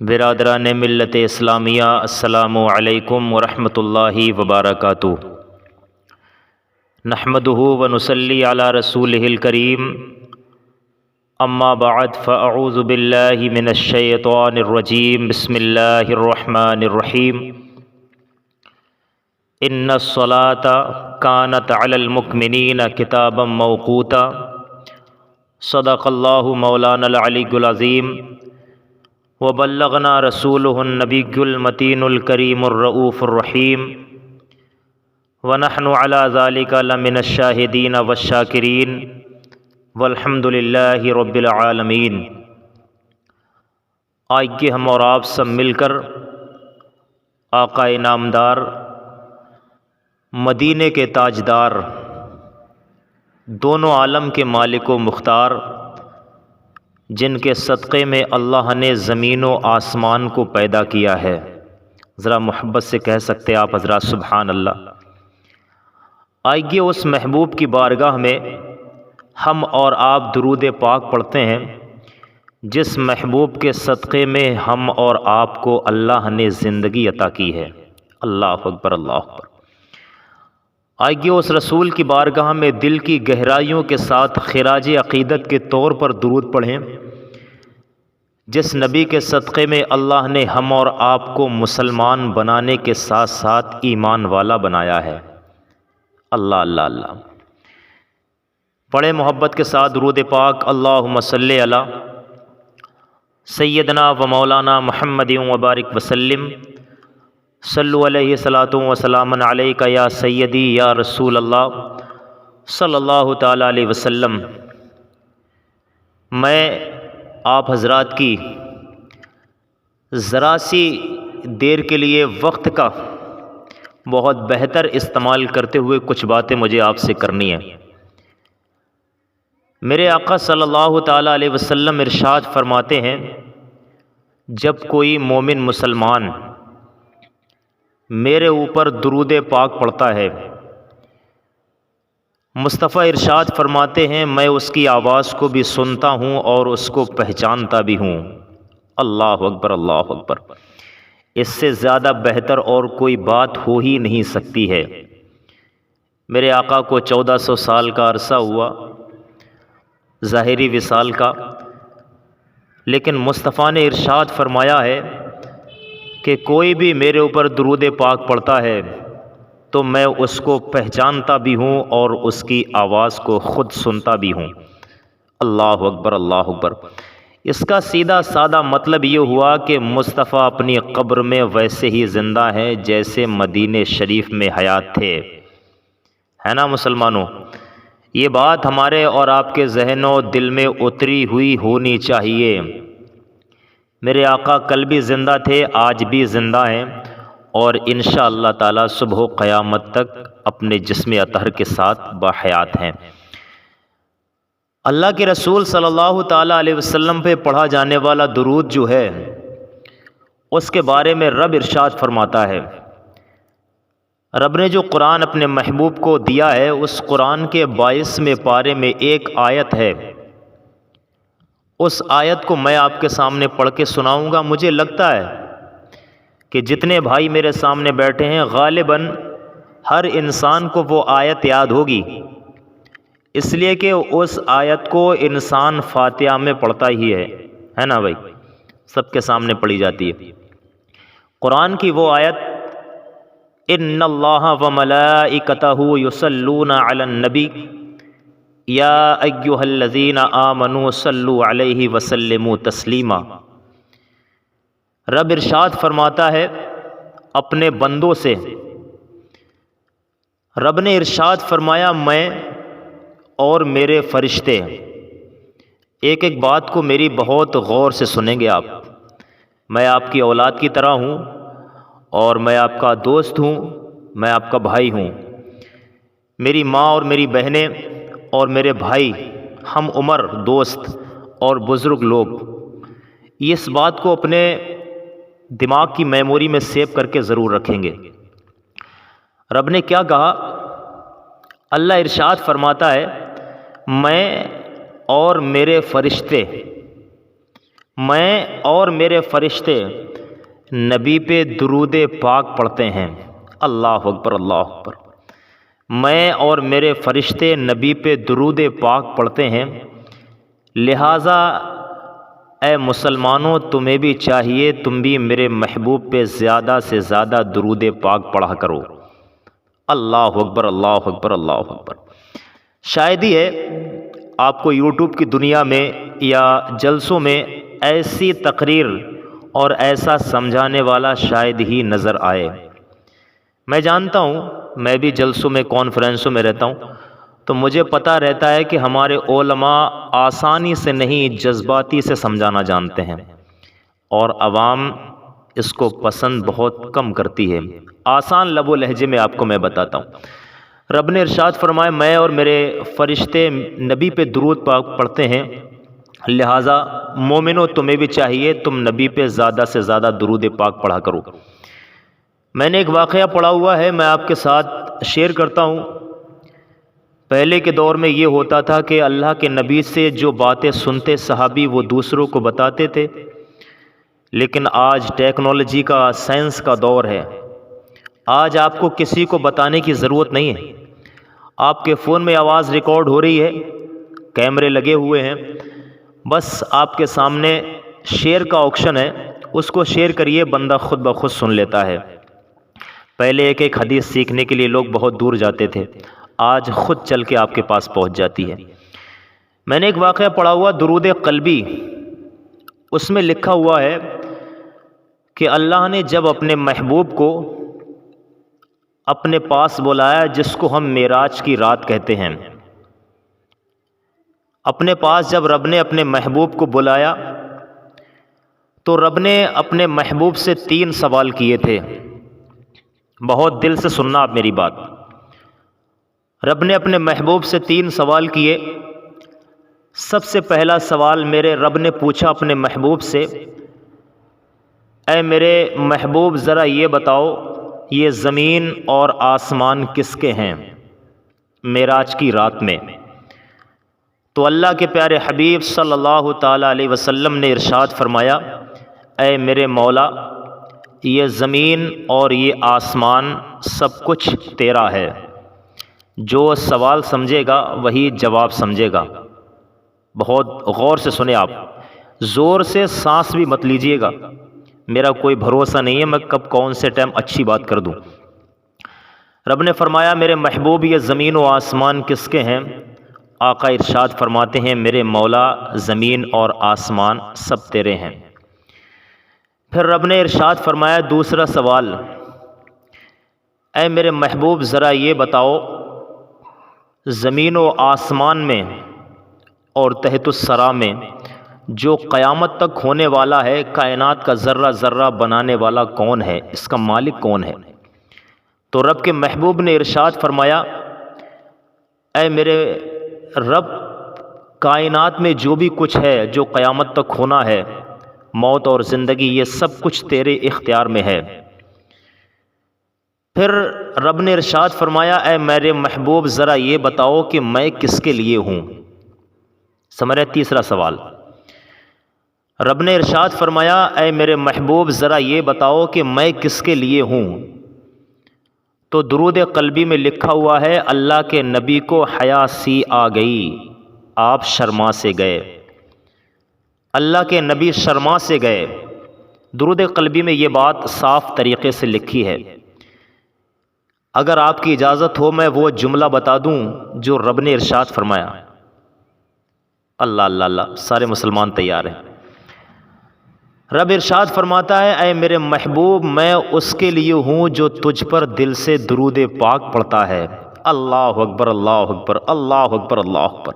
برادران ملت اسلامیہ، السلام علیکم ورحمۃ اللہ وبرکاتہ۔ نحمدہ ونصلی علی رسولہ الکریم، اما بعد فاعوذ باللہ من الشیطان الرجیم، بسم اللہ الرحمن الرحیم۔ ان الصلاۃ کانت علی المؤمنین کتابا موقوتا، صدق اللہ مولانا العلی العظیم، وبلغنا رسولہ النبی المتین الکریم الرؤوف الرحیم، ونحن علی ذلک لمن الشاہدین والشاکرین، والحمد للہ رب العالمین۔ آئیے ہم اور آپ سب مل کر آقا نامدار، مدینے کے تاجدار، دونوں عالم کے مالک و مختار، جن کے صدقے میں اللہ نے زمین و آسمان کو پیدا کیا ہے، ذرا محبت سے کہہ سکتے آپ حضرات سبحان اللہ۔ آئیے اس محبوب کی بارگاہ میں ہم اور آپ درود پاک پڑھتے ہیں، جس محبوب کے صدقے میں ہم اور آپ کو اللہ نے زندگی عطا کی ہے۔ اللہ اکبر، اللہ اکبر۔ آئیے اس رسول کی بارگاہ میں دل کی گہرائیوں کے ساتھ خراج عقیدت کے طور پر درود پڑھیں، جس نبی کے صدقے میں اللہ نے ہم اور آپ کو مسلمان بنانے کے ساتھ ساتھ ایمان والا بنایا ہے۔ اللہ اللہ اللہ۔ بڑے محبت کے ساتھ درود پاک، اللہم صلی علی سیدنا و مولانا محمد وبارک وسلم، صلو علیہ صلاۃ و سلام علیک یا سیدی یا رسول اللہ صلی اللہ تعالی علیہ وسلم۔ میں آپ حضرات کی ذرا سی دیر کے لیے وقت کا بہت بہتر استعمال کرتے ہوئے کچھ باتیں مجھے آپ سے کرنی ہیں۔ میرے آقا صلی اللہ تعالی علیہ وسلم ارشاد فرماتے ہیں، جب کوئی مومن مسلمان میرے اوپر درود پاک پڑھتا ہے، مصطفیٰ ارشاد فرماتے ہیں میں اس کی آواز کو بھی سنتا ہوں اور اس کو پہچانتا بھی ہوں۔ اللہ اکبر، اللہ اکبر۔ اس سے زیادہ بہتر اور کوئی بات ہو ہی نہیں سکتی ہے۔ میرے آقا کو 1400 سال کا عرصہ ہوا ظاہری وصال کا، لیکن مصطفیٰ نے ارشاد فرمایا ہے کہ کوئی بھی میرے اوپر درود پاک پڑھتا ہے تو میں اس کو پہچانتا بھی ہوں اور اس کی آواز کو خود سنتا بھی ہوں۔ اللہ اکبر، اللہ اکبر۔ اس کا سیدھا سادہ مطلب یہ ہوا کہ مصطفیٰ اپنی قبر میں ویسے ہی زندہ ہیں جیسے مدینہ شریف میں حیات تھے، ہے نا مسلمانوں؟ یہ بات ہمارے اور آپ کے ذہن و دل میں اتری ہوئی ہونی چاہیے۔ میرے آقا کل بھی زندہ تھے، آج بھی زندہ ہیں، اور انشاءاللہ تعالی صبح قیامت تک اپنے جسم اطہر کے ساتھ باحیات ہیں۔ اللہ کے رسول صلی اللہ تعالی علیہ وسلم پہ پڑھا جانے والا درود جو ہے، اس کے بارے میں رب ارشاد فرماتا ہے۔ رب نے جو قرآن اپنے محبوب کو دیا ہے، اس قرآن کے 22ویں پارے میں ایک آیت ہے، اس آیت کو میں آپ کے سامنے پڑھ کے سناؤں گا۔ مجھے لگتا ہے کہ جتنے بھائی میرے سامنے بیٹھے ہیں غالباً ہر انسان کو وہ آیت یاد ہوگی، اس لیے کہ اس آیت کو انسان فاتحہ میں پڑھتا ہی ہے نا بھائی؟ سب کے سامنے پڑھی جاتی ہے قرآن کی وہ آیت، ان اللہ وملائکتہ یصلون علی النبی یا ایھا الذین آمنوا صلوا علیہ وسلموا تسلیما۔ رب ارشاد فرماتا ہے اپنے بندوں سے، رب نے ارشاد فرمایا میں اور میرے فرشتے، ایک ایک بات کو میری بہت غور سے سنیں گے آپ۔ میں آپ کی اولاد کی طرح ہوں، اور میں آپ کا دوست ہوں، میں آپ کا بھائی ہوں۔ میری ماں اور میری بہنیں اور میرے بھائی، ہم عمر دوست اور بزرگ لوگ اس بات کو اپنے دماغ کی میموری میں سیو کر کے ضرور رکھیں گے۔ رب نے کیا کہا؟ اللہ ارشاد فرماتا ہے میں اور میرے فرشتے میں اور میرے فرشتے نبی پہ درود پاک پڑھتے ہیں۔ اللہ اکبر، اللہ اکبر۔ میں اور میرے فرشتے نبی پہ درود پاک پڑھتے ہیں، لہٰذا اے مسلمانوں تمہیں بھی چاہیے تم بھی میرے محبوب پہ زیادہ سے زیادہ درود پاک پڑھا کرو۔ اللہ اکبر، اللہ اکبر، اللہ اکبر۔ شاید ہی ہے آپ کو یوٹیوب کی دنیا میں یا جلسوں میں ایسی تقریر اور ایسا سمجھانے والا شاید ہی نظر آئے۔ میں جانتا ہوں، میں بھی جلسوں میں کانفرنسوں میں رہتا ہوں، تو مجھے پتہ رہتا ہے کہ ہمارے علماء آسانی سے نہیں جذباتی سے سمجھانا جانتے ہیں، اور عوام اس کو پسند بہت کم کرتی ہے۔ آسان لب و لہجے میں آپ کو میں بتاتا ہوں۔ رب نے ارشاد فرمایا میں اور میرے فرشتے نبی پہ درود پاک پڑھتے ہیں، لہٰذا مومنو تمہیں بھی چاہیے تم نبی پہ زیادہ سے زیادہ درود پاک پڑھا کرو۔ میں نے ایک واقعہ پڑھا ہوا ہے، میں آپ کے ساتھ شیئر کرتا ہوں۔ پہلے کے دور میں یہ ہوتا تھا کہ اللہ کے نبی سے جو باتیں سنتے صحابی وہ دوسروں کو بتاتے تھے، لیکن آج ٹیکنالوجی کا، سائنس کا دور ہے۔ آج آپ کو کسی کو بتانے کی ضرورت نہیں ہے، آپ کے فون میں آواز ریکارڈ ہو رہی ہے، کیمرے لگے ہوئے ہیں، بس آپ کے سامنے شیئر کا آپشن ہے، اس کو شیئر کریے، بندہ خود بخود سن لیتا ہے۔ پہلے ایک ایک حدیث سیکھنے کے لیے لوگ بہت دور جاتے تھے، آج خود چل کے آپ کے پاس پہنچ جاتی ہے۔ میں نے ایک واقعہ پڑھا ہوا درود قلبی، اس میں لکھا ہوا ہے کہ اللہ نے جب اپنے محبوب کو اپنے پاس بلایا، جس کو ہم معراج کی رات کہتے ہیں، اپنے پاس جب رب نے اپنے محبوب کو بلایا تو رب نے اپنے محبوب سے 3 سوال کیے تھے۔ بہت دل سے سننا آپ میری بات۔ رب نے اپنے محبوب سے 3 سوال کیے۔ سب سے پہلا سوال میرے رب نے پوچھا اپنے محبوب سے، اے میرے محبوب ذرا یہ بتاؤ یہ زمین اور آسمان کس کے ہیں معراج کی رات میں؟ تو اللہ کے پیارے حبیب صلی اللہ تعالیٰ علیہ وسلم نے ارشاد فرمایا، اے میرے مولا یہ زمین اور یہ آسمان سب کچھ تیرا ہے۔ جو سوال سمجھے گا وہی جواب سمجھے گا۔ بہت غور سے سنیں آپ، زور سے سانس بھی مت لیجئے گا، میرا کوئی بھروسہ نہیں ہے میں کب کون سے ٹائم اچھی بات کر دوں۔ رب نے فرمایا میرے محبوب یہ زمین و آسمان کس کے ہیں؟ آقا ارشاد فرماتے ہیں میرے مولا زمین اور آسمان سب تیرے ہیں۔ پھر رب نے ارشاد فرمایا دوسرا سوال، اے میرے محبوب ذرا یہ بتاؤ زمین و آسمان میں اور تحت الثری میں جو قیامت تک ہونے والا ہے، کائنات کا ذرہ ذرہ بنانے والا کون ہے، اس کا مالک کون ہے؟ تو رب کے محبوب نے ارشاد فرمایا اے میرے رب کائنات میں جو بھی کچھ ہے جو قیامت تک ہونا ہے، موت اور زندگی، یہ سب کچھ تیرے اختیار میں ہے۔ پھر رب نے ارشاد فرمایا اے میرے محبوب ذرا یہ بتاؤ کہ میں کس کے لیے ہوں؟ سمجھ رہے؟ تیسرا سوال، رب نے ارشاد فرمایا اے میرے محبوب ذرا یہ بتاؤ کہ میں کس کے لیے ہوں؟ تو درود قلبی میں لکھا ہوا ہے اللہ کے نبی کو حیا سی آ گئی، آپ شرما سے گئے۔ اللہ کے نبی شرما سے گئے۔ درود قلبی میں یہ بات صاف طریقے سے لکھی ہے۔ اگر آپ کی اجازت ہو میں وہ جملہ بتا دوں جو رب نے ارشاد فرمایا۔ اللہ اللہ اللہ، سارے مسلمان تیار ہیں۔ رب ارشاد فرماتا ہے اے میرے محبوب میں اس کے لیے ہوں جو تجھ پر دل سے درود پاک پڑھتا ہے۔ اللہ اکبر، اللہ اکبر، اللہ اکبر، اللہ اکبر۔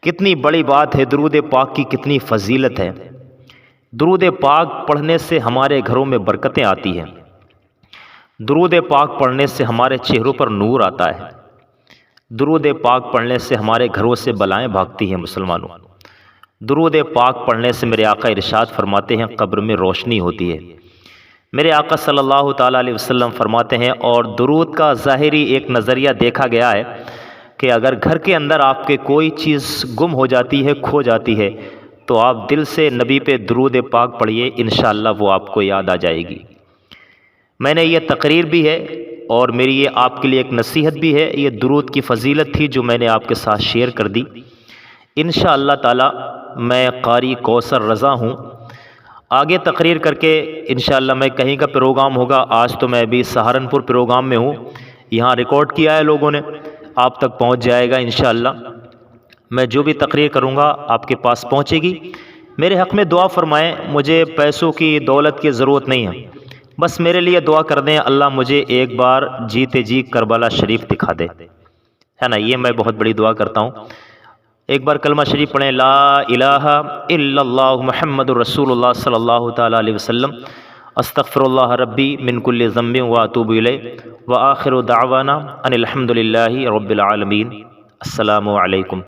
کتنی بڑی بات ہے، درود پاک کی کتنی فضیلت ہے۔ درود پاک پڑھنے سے ہمارے گھروں میں برکتیں آتی ہیں، درود پاک پڑھنے سے ہمارے چہروں پر نور آتا ہے، درود پاک پڑھنے سے ہمارے گھروں سے بلائیں بھاگتی ہیں۔ مسلمانوں، درود پاک پڑھنے سے میرے آقا ارشاد فرماتے ہیں قبر میں روشنی ہوتی ہے۔ میرے آقا صلی اللہ تعالیٰ علیہ وسلم فرماتے ہیں، اور درود کا ظاہری ایک نظریہ دیکھا گیا ہے کہ اگر گھر کے اندر آپ کے کوئی چیز گم ہو جاتی ہے، کھو جاتی ہے، تو آپ دل سے نبی پہ درود پاک پڑھیے، انشاءاللہ وہ آپ کو یاد آ جائے گی۔ میں نے یہ تقریر بھی ہے اور میری یہ آپ کے لیے ایک نصیحت بھی ہے، یہ درود کی فضیلت تھی جو میں نے آپ کے ساتھ شیئر کر دی۔ انشاءاللہ تعالی میں قاری کوثر رضا ہوں، آگے تقریر کر کے انشاءاللہ میں کہیں کا پروگرام ہوگا، آج تو میں ابھی سہارنپور پروگرام میں ہوں، یہاں ریکارڈ کیا ہے لوگوں نے، آپ تک پہنچ جائے گا انشاءاللہ۔ میں جو بھی تقریر کروں گا آپ کے پاس پہنچے گی۔ میرے حق میں دعا فرمائیں، مجھے پیسوں کی دولت کی ضرورت نہیں ہے، بس میرے لیے دعا کر دیں اللہ مجھے ایک بار جیتے جی کربلا شریف دکھا دے، ہے نا، یہ میں بہت بڑی دعا کرتا ہوں۔ ایک بار کلمہ شریف پڑھیں، لا الہ الا اللہ محمد الرسول اللہ صلی اللہ تعالیٰ علیہ وسلم، استغفر اللہ ربی من کل ذنب واتوب الیہ، وآخر دعوانا ان الحمد للہ رب العالمین۔ السلام علیکم۔